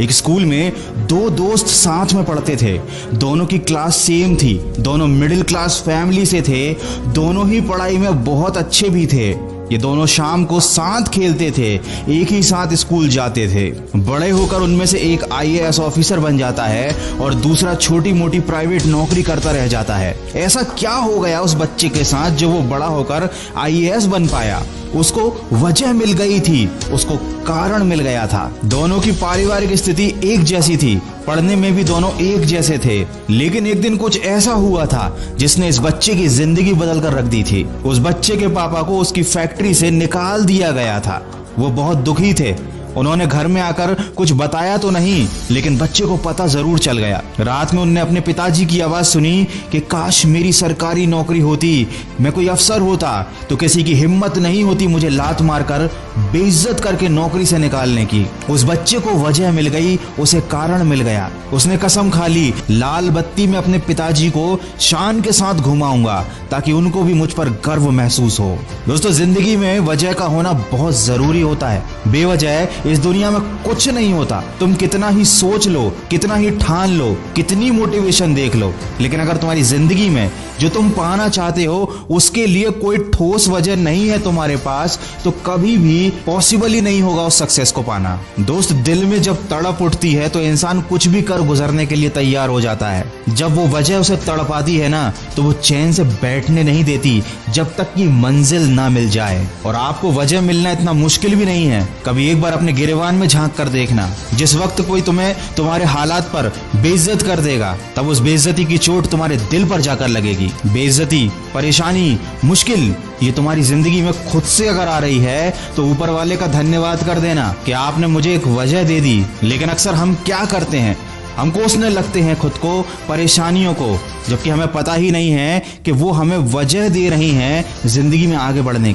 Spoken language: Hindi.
एक स्कूल में दो दोस्त साथ में पढ़ते थे। दोनों की क्लास सेम थी, दोनों मिडिल क्लास फैमिली से थे, दोनों ही पढ़ाई में बहुत अच्छे भी थे। ये दोनों शाम को साथ खेलते थे, एक ही साथ स्कूल जाते थे। बड़े होकर उनमें से एक आईएएस ऑफिसर बन जाता है और दूसरा छोटी मोटी प्राइवेट नौकरी करता रह जाता है। ऐसा क्या हो गया उस बच्चे के साथ जो वो बड़ा होकर आईएएस बन पाया? उसको वजह मिल गई थी, उसको कारण मिल गया था। दोनों की पारिवारिक स्थिति एक जैसी थी, पढ़ने में भी दोनों एक जैसे थे, लेकिन एक दिन कुछ ऐसा हुआ था जिसने इस बच्चे की जिंदगी बदल कर रख दी थी। उस बच्चे के पापा को उसकी फैक्ट्री से निकाल दिया गया था। वो बहुत दुखी थे। उन्होंने घर में आकर कुछ बताया तो नहीं, लेकिन बच्चे को पता जरूर चल गया। रात में उनने अपने पिताजी की आवाज सुनी कि काश मेरी सरकारी नौकरी होती, मैं कोई अफसर होता, तो किसी की हिम्मत नहीं होती मुझे लात मारकर बेइज्जत करके नौकरी से निकालने की। उस बच्चे को वजह मिल गई, उसे कारण मिल गया। उसने कसम खा ली, लाल बत्ती में अपने पिताजी को शान के साथ घुमाऊंगा ताकि उनको भी मुझ पर गर्व महसूस हो। दोस्तों, जिंदगी में वजह का होना बहुत जरूरी होता है। बेवजह इस दुनिया में कुछ नहीं होता। तुम कितना ही सोच लो, कितना ही ठान लो, कितनी मोटिवेशन देख लो, लेकिन अगर तुम्हारी जिंदगी में जो तुम पाना चाहते हो उसके लिए कोई ठोस वजह नहीं है तुम्हारे पास, तो कभी भी पॉसिबल ही नहीं होगा उस सक्सेस को पाना। दोस्त, दिल में जब तड़प उठती है तो इंसान कुछ भी कर गुजरने के लिए तैयार हो जाता है। जब वो वजह उसे तड़पाती है ना, तो वो चैन से बैठने नहीं देती जब तक कि मंजिल ना मिल जाए। और आपको वजह मिलना इतना मुश्किल भी नहीं है। कभी एक बार अपने गिरेबान में झांक कर देखना। जिस वक्त कोई तुम्हें तुम्हारे हालात पर बेइज्जत कर देगा, तब उस बेइज्जती की चोट तुम्हारे दिल पर जाकर लगेगी। बेइज्जती, परेशानी, मुश्किल, ये तुम्हारी जिंदगी में खुद से अगर आ रही है तो ऊपर वाले का धन्यवाद कर देना कि आपने मुझे एक वजह दे दी। लेकिन अक्सर हम क्या करते हैं, हम कोसने लगते हैं खुद को, परेशानियों को, जबकि हमें पता ही नहीं है कि वो हमें वजह दे रही हैं जिंदगी में आगे बढ़ने की।